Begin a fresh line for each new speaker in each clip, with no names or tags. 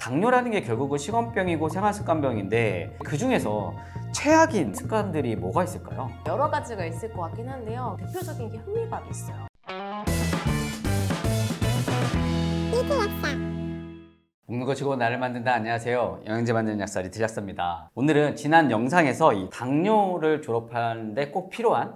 당뇨라는 게 결국은 식원병이고 생활습관병인데 그 중에서 최악인 습관들이 뭐가 있을까요?
여러 가지가 있을 것 같긴 한데요. 대표적인 게 현미밥이 있어요.
먹는 거 치고 나를 만든다. 안녕하세요. 영양제 만드는 약사 리틀 약사입니다. 오늘은 지난 영상에서 이 당뇨를 졸업하는데 꼭 필요한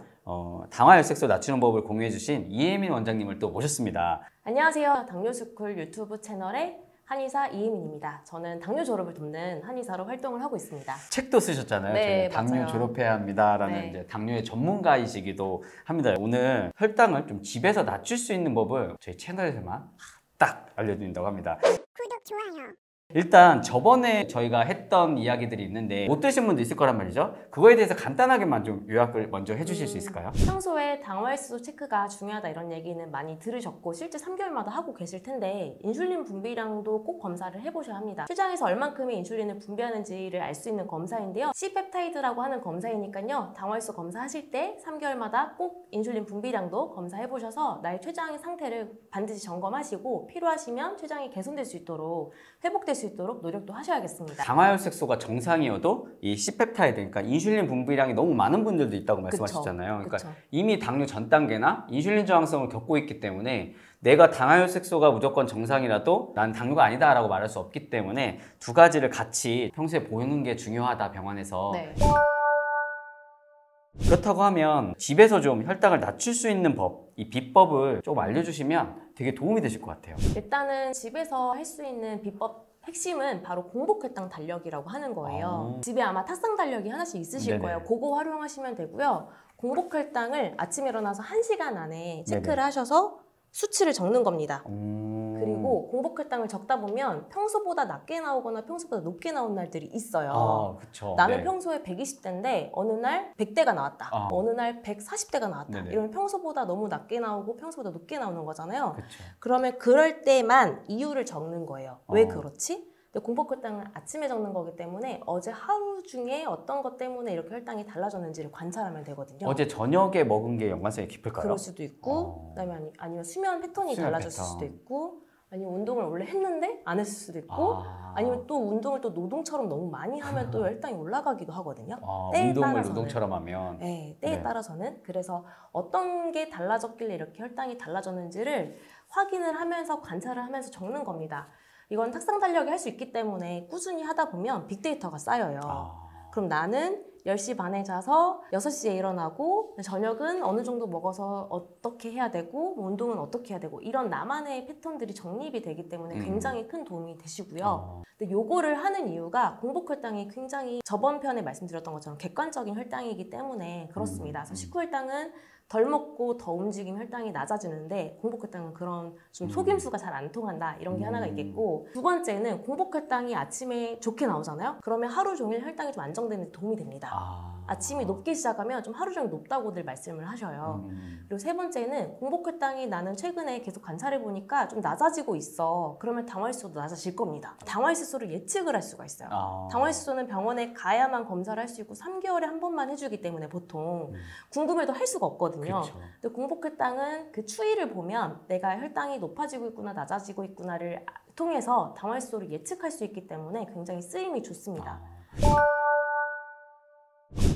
당화혈색소 낮추는 법을 공유해 주신 이혜민 원장님을 또 모셨습니다.
안녕하세요. 당뇨스쿨 유튜브 채널의 한의사 이혜민입니다. 저는 당뇨 졸업을 돕는 한의사로 활동을 하고 있습니다.
책도 쓰셨잖아요.
네,
당뇨
맞아요.
졸업해야 합니다라는
네.
이제 당뇨의 전문가이시기도 합니다. 오늘 혈당을 좀 집에서 낮출 수 있는 법을 저희 채널에서만 딱 알려드린다고 합니다.
구독, 좋아요.
일단 저번에 저희가 했던 이야기들이 있는데 못 드신 분도 있을 거란 말이죠. 그거에 대해서 간단하게만 좀 요약을 먼저 해주실 수 있을까요?
평소에 당화혈색소 체크가 중요하다 이런 얘기는 많이 들으셨고 실제 3개월마다 하고 계실 텐데 인슐린 분비량도 꼭 검사를 해보셔야 합니다. 췌장에서 얼만큼의 인슐린을 분비하는지를 알 수 있는 검사인데요. C펩타이드라고 하는 검사이니까요. 당화혈색소 검사하실 때 3개월마다 꼭 인슐린 분비량도 검사해보셔서 나의 췌장의 상태를 반드시 점검하시고 필요하시면 췌장이 개선될 수 있도록 회복될 수 있도록 노력도 하셔야겠습니다.
당화혈색소가 정상이어도 이 C펩타이드, 그러니까 인슐린 분비량이 너무 많은 분들도 있다고 말씀하셨잖아요. 그러니까
그쵸.
이미 당뇨 전 단계나 인슐린 저항성을 겪고 있기 때문에 내가 당화혈색소가 무조건 정상이라도 난 당뇨가 아니다라고 말할 수 없기 때문에 두 가지를 같이 평소에 보는 게 중요하다, 병원에서.
네.
그렇다고 하면 집에서 좀 혈당을 낮출 수 있는 법, 이 비법을 조금 알려주시면 되게 도움이 되실 것 같아요.
일단은 집에서 할 수 있는 비법 핵심은 바로 공복혈당 달력이라고 하는 거예요. 집에 아마 탁상 달력이 하나씩 있으실
네네.
거예요. 그거 활용하시면 되고요. 공복혈당을 아침에 일어나서 1시간 안에 체크를
네네.
하셔서 수치를 적는 겁니다. 그리고
그리고
공복혈당을 적다 보면 평소보다 낮게 나오거나 평소보다 높게 나온 날들이 있어요.
그쵸.
나는
네.
평소에 120대인데 어느 날 100대가 나왔다.
아.
어느 날 140대가 나왔다.
네네.
이러면 평소보다 너무 낮게 나오고 평소보다 높게 나오는 거잖아요.
그쵸.
그러면 그럴 때만 이유를 적는 거예요. 왜
어.
그렇지? 근데 공복혈당은 아침에 적는 거기 때문에 어제 하루 중에 어떤 것 때문에 이렇게 혈당이 달라졌는지를 관찰하면 되거든요.
어제 저녁에 먹은 게 연관성이 깊을까요?
그럴 수도 있고, 그다음에 아니면 수면 패턴이
수면
달라졌을
패턴.
수도 있고, 아니면 운동을 원래 했는데 안 했을 수도 있고, 아니면 또 운동을 또 노동처럼 너무 많이 하면 또 혈당이 올라가기도 하거든요. 때에
운동을
따라서는.
노동처럼 하면
네, 때에
네.
따라서는. 그래서 어떤 게 달라졌길래 이렇게 혈당이 달라졌는지를 확인을 하면서 관찰을 하면서 적는 겁니다. 이건 탁상 달력이 할 수 있기 때문에 꾸준히 하다 보면 빅데이터가 쌓여요. 그럼 나는 10시 반에 자서 6시에 일어나고 저녁은 어느 정도 먹어서 어떻게 해야 되고 운동은 어떻게 해야 되고 이런 나만의 패턴들이 정립이 되기 때문에 굉장히 큰 도움이 되시고요. 근데 요거를 하는 이유가 공복혈당이 굉장히 저번 편에 말씀드렸던 것처럼 객관적인 혈당이기 때문에 그렇습니다. 그래서 식후혈당은 덜 먹고 더 움직이면 혈당이 낮아지는데 공복혈당은 그런 좀 속임수가 잘 안 통한다 이런 게 하나가 있겠고, 두 번째는 공복혈당이 아침에 좋게 나오잖아요. 그러면 하루 종일 혈당이 좀 안정되는 데 도움이 됩니다. 아침이 높게 시작하면 좀 하루 종일 높다고들 말씀을 하셔요. 그리고 세 번째는 공복혈당이 나는 최근에 계속 관찰해 보니까 좀 낮아지고 있어. 그러면 당화혈색소도 낮아질 겁니다. 당화혈색소를 예측을 할 수가 있어요. 당화혈색소는 병원에 가야만 검사를 할 수 있고 3개월에 한 번만 해주기 때문에 보통 궁금해도 할 수가 없거든요.
그쵸.
근데 공복혈당은 그 추이를 보면 내가 혈당이 높아지고 있구나 낮아지고 있구나를 통해서 당화혈색소를 예측할 수 있기 때문에 굉장히 쓰임이 좋습니다.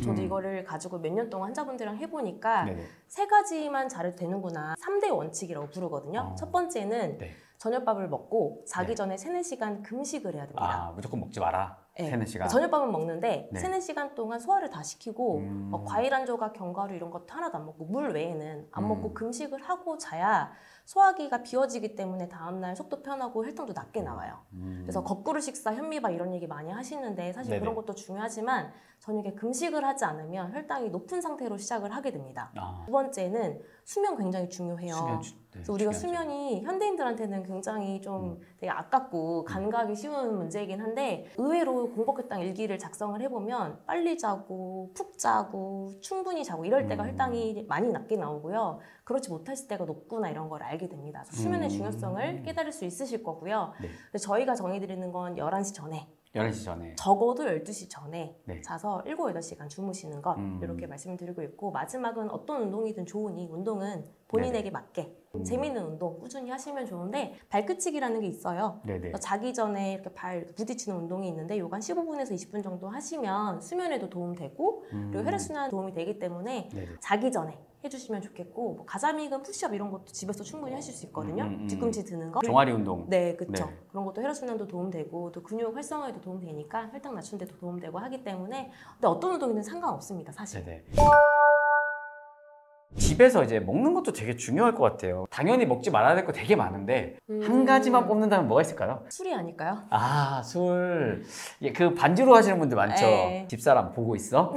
저도 이거를 가지고 몇 년 동안 환자분들이랑 해보니까
네네.
세 가지만 잘해도 되는구나. 3대 원칙이라고 부르거든요. 첫 번째는
네.
저녁밥을 먹고 자기
네.
전에 3-4시간 금식을 해야 됩니다.
무조건 먹지 마라.
네.
3-4시간.
저녁밥은 먹는데
네.
3-4시간 동안 소화를 다 시키고 과일 한 조각, 견과류 이런 것도 하나도 안 먹고 물 외에는 안 먹고 금식을 하고 자야 소화기가 비워지기 때문에 다음날 속도 편하고 혈당도 낮게 나와요. 그래서 거꾸로 식사, 현미밥 이런 얘기 많이 하시는데 사실
네네.
그런 것도 중요하지만 저녁에 금식을 하지 않으면 혈당이 높은 상태로 시작을 하게 됩니다. 두 번째는 수면 굉장히 중요해요. 그래서 우리가 수면이 현대인들한테는 굉장히 좀 되게 아깝고 간과하기 쉬운 문제이긴 한데 의외로 공복혈당 일기를 작성을 해보면 빨리 자고 푹 자고 충분히 자고 이럴 때가 혈당이 많이 낮게 나오고요. 그렇지 못했을 때가 높구나 이런 걸 알게 됩니다. 그래서 수면의 중요성을 깨달을 수 있으실 거고요.
네.
근데 저희가 정해드리는 건 11시 전에
11시 전에.
적어도 12시 전에
네.
자서 7, 8시간 주무시는 것 이렇게 말씀드리고 있고, 마지막은 어떤 운동이든 좋으니 운동은 본인에게 맞게 재밌는 운동 꾸준히 하시면 좋은데, 발끝치기라는 게 있어요.
네네.
자기 전에 이렇게 발 부딪히는 운동이 있는데 이거 한 15분에서 20분 정도 하시면 수면에도 도움되고 그리고 혈액순환 도움이 되기 때문에
네네.
자기 전에 해주시면 좋겠고, 뭐 가자미근, 푸시업 이런 것도 집에서 충분히 하실 수 있거든요. 뒤꿈치 드는 거.
종아리 운동.
네, 그렇죠.
네.
그런 것도 혈액순환도 도움되고 또 근육 활성화에도 도움되니까 혈당 낮추는 데도 도움되고 하기 때문에, 근데 어떤 운동이든 상관없습니다, 사실.
네네. 집에서 이제 먹는 것도 되게 중요할 것 같아요. 당연히 먹지 말아야 될 거 되게 많은데 한 가지만 뽑는다면 뭐가 있을까요?
술이 아닐까요?
아, 술. 이게 그 반주로 하시는 분들 많죠.
에이.
집사람 보고 있어? 어?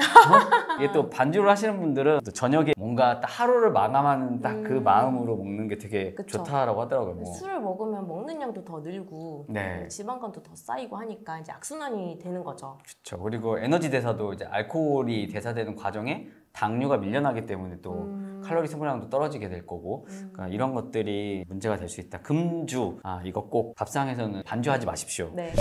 이게 또 반주로 하시는 분들은 또 저녁에 뭔가 딱 하루를 마감하는 딱 그 마음으로 먹는 게 되게
그쵸.
좋다라고 하더라고요. 뭐.
술을 먹으면 먹는 양도 더 늘고
네.
지방간도 더 쌓이고 하니까 이제 악순환이 되는 거죠.
그렇죠. 그리고 에너지 대사도 이제 알코올이 대사되는 과정에 당류가 밀려나기 때문에 또 칼로리 소모량도 떨어지게 될 거고, 그러니까 이런 것들이 문제가 될 수 있다. 금주, 이거 꼭 밥상에서는 반주하지 마십시오.
네.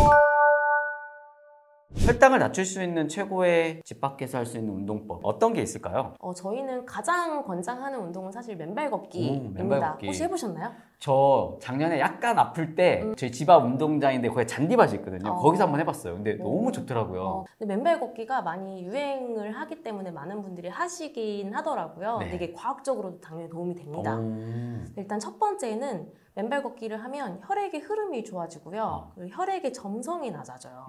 혈당을 낮출 수 있는 최고의 집 밖에서 할 수 있는 운동법 어떤 게 있을까요?
저희는 가장 권장하는 운동은 사실 맨발 걷기입니다.
맨발 걷기.
혹시 해보셨나요?
저 작년에 약간 아플 때 저희 집 앞 운동장인데 거기 잔디밭이 있거든요. 거기서 한번 해봤어요. 근데 너무 좋더라고요.
근데 맨발 걷기가 많이 유행을 하기 때문에 많은 분들이 하시긴 하더라고요.
네.
근데 이게 과학적으로도 당연히 도움이 됩니다.
오.
일단 첫 번째는 맨발 걷기를 하면 혈액의 흐름이 좋아지고요. 그리고 혈액의 점성이 낮아져요.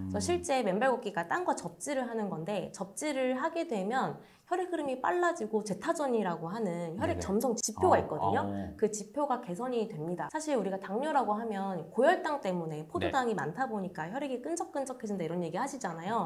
그래서 실제 맨발 걷기가 땀과 접지를 하는 건데, 접지를 하게 되면 혈액 흐름이 빨라지고 제타전이라고 하는 혈액
네네.
점성 지표가 있거든요. 그 지표가 개선이 됩니다. 사실 우리가 당뇨라고 하면 고혈당 때문에 포도당이 많다 보니까 혈액이 끈적끈적해진다 이런 얘기 하시잖아요.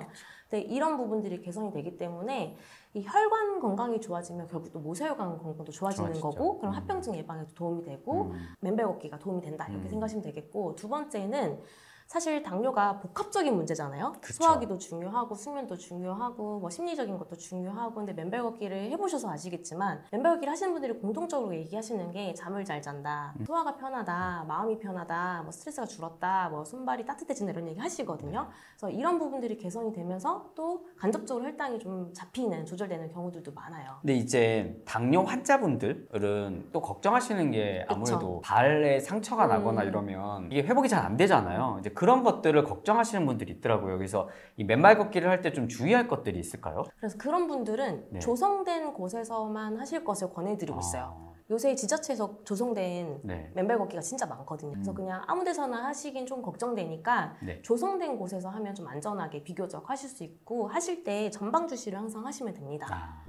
근데 이런 부분들이 개선이 되기 때문에 이 혈관 건강이 좋아지면 결국 또 모세혈관 건강도 좋아지는
좋아지죠.
거고, 그럼 합병증 예방에도 도움이 되고 맨발 걷기가 도움이 된다 이렇게 생각하시면 되겠고, 두 번째는 사실 당뇨가 복합적인 문제잖아요.
그쵸.
소화기도 중요하고 숙면도 중요하고 뭐 심리적인 것도 중요하고, 근데 맨발 걷기를 해보셔서 아시겠지만 맨발 걷기를 하시는 분들이 공통적으로 얘기하시는 게 잠을 잘 잔다, 소화가 편하다, 마음이 편하다, 뭐 스트레스가 줄었다, 뭐 손발이 따뜻해진다 이런 얘기 하시거든요. 그래서 이런 부분들이 개선이 되면서 또 간접적으로 혈당이 좀 잡히는, 조절되는 경우들도 많아요.
근데 이제 당뇨 환자분들은 또 걱정하시는 게 아무래도 발에 상처가 나거나 이러면 이게 회복이 잘 안 되잖아요. 이제 그런 것들을 걱정하시는 분들이 있더라고요. 그래서 이 맨발 걷기를 할 때 좀 주의할 것들이 있을까요?
그래서 그런 분들은
네.
조성된 곳에서만 하실 것을 권해드리고 있어요. 요새 지자체에서 조성된
네.
맨발 걷기가 진짜 많거든요. 그래서 그냥 아무 데서나 하시긴 좀 걱정되니까
네.
조성된 곳에서 하면 좀 안전하게 비교적 하실 수 있고, 하실 때 전방 주시를 항상 하시면 됩니다.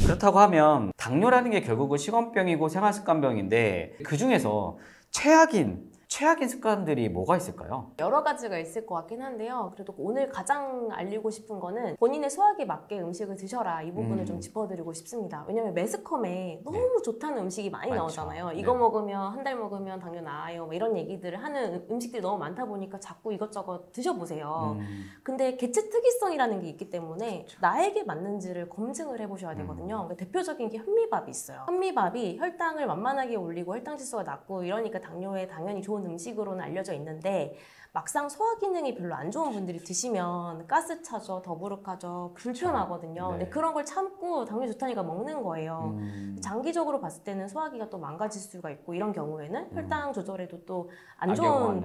그렇다고 하면 당뇨라는 게 결국은 식원병이고 생활습관병인데 그 중에서 최악인 습관들이 뭐가 있을까요?
여러 가지가 있을 것 같긴 한데요. 그래도 오늘 가장 알리고 싶은 거는 본인의 소화기에 맞게 음식을 드셔라, 이 부분을 좀 짚어드리고 싶습니다. 왜냐면 매스컴에 너무 좋다는 음식이 많이
많죠.
나오잖아요.
네.
이거 먹으면 한 달 먹으면 당뇨 나아요, 뭐 이런 얘기들을 하는 음식들이 너무 많다 보니까 자꾸 이것저것 드셔보세요. 근데 개체 특이성이라는 게 있기 때문에 나에게 맞는지를 검증을 해보셔야 되거든요. 그러니까 대표적인 게 현미밥이 있어요. 현미밥이 혈당을 만만하게 올리고 혈당 지수가 낮고 이러니까 당뇨에 당연히 좋은 음식으로는 알려져 있는데, 막상 소화 기능이 별로 안 좋은 분들이 드시면 가스 차죠, 더부룩하죠, 불편하거든요.
네.
근데 그런 걸 참고 당뇨 좋다니까 먹는 거예요. 장기적으로 봤을 때는 소화기가 또 망가질 수가 있고, 이런 경우에는 혈당 조절에도 또 안 좋은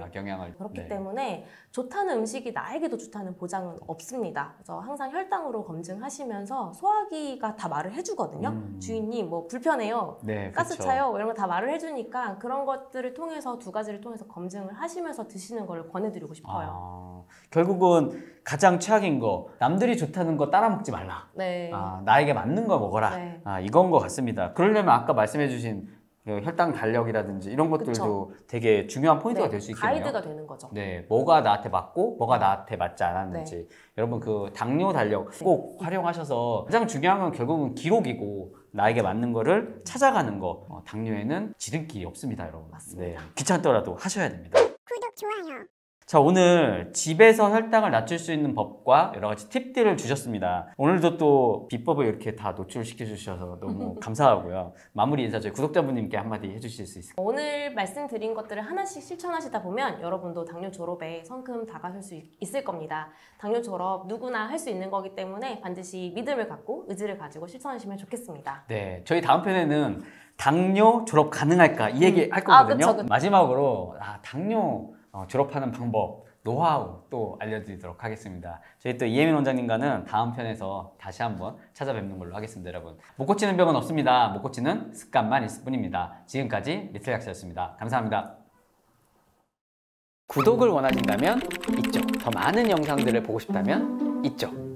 악영향을
그렇기 때문에 좋다는 음식이 나에게도 좋다는 보장은 없습니다. 그래서 항상 혈당으로 검증하시면서, 소화기가 다 말을 해주거든요. 주인님 뭐 불편해요,
네,
가스
그쵸.
차요, 이런 거 다 말을 해주니까 그런 것들을 통해서, 두 가지를 통해서 검증을 하시면서 드시는 걸 권해드리고 싶어요.
결국은 가장 최악인 거, 남들이 좋다는 거 따라 먹지 말라.
네.
나에게 맞는 거 먹어라.
네.
이건 것 같습니다. 그러려면 아까 말씀해주신 그 혈당 달력이라든지 이런 것들도 되게 중요한 포인트가
네,
될 수 있겠네요.
가이드가 되는 거죠.
네, 뭐가 나한테 맞고 뭐가 나한테 맞지 않았는지. 여러분 그 당뇨 달력 꼭 활용하셔서, 가장 중요한 건 결국은 기록이고 나에게 맞는 거를 찾아가는 거. 당뇨에는 지름길이 없습니다, 여러분.
맞습니다.
네, 귀찮더라도 하셔야 됩니다.
구독, 좋아요.
자, 오늘 집에서 혈당을 낮출 수 있는 법과 여러 가지 팁들을 주셨습니다. 오늘도 또 비법을 이렇게 다 노출시켜 주셔서 너무 감사하고요. 마무리 인사 저희 구독자분님께 한마디 해주실 수 있을까요?
오늘 말씀드린 것들을 하나씩 실천하시다 보면 여러분도 당뇨 졸업에 성큼 다가설 수 있을 겁니다. 당뇨 졸업 누구나 할 수 있는 거기 때문에 반드시 믿음을 갖고 의지를 가지고 실천하시면 좋겠습니다.
네, 저희 다음 편에는 당뇨 졸업 가능할까 이 얘기 할 거거든요.
그쵸.
마지막으로 당뇨 졸업하는 방법, 노하우 또 알려드리도록 하겠습니다. 저희 또 이혜민 원장님과는 다음 편에서 다시 한번 찾아뵙는 걸로 하겠습니다, 여러분. 못 고치는 병은 없습니다. 못 고치는 습관만 있을 뿐입니다. 지금까지 리틀약스였습니다. 감사합니다. 구독을 원하신다면 있죠. 더 많은 영상들을 보고 싶다면 있죠.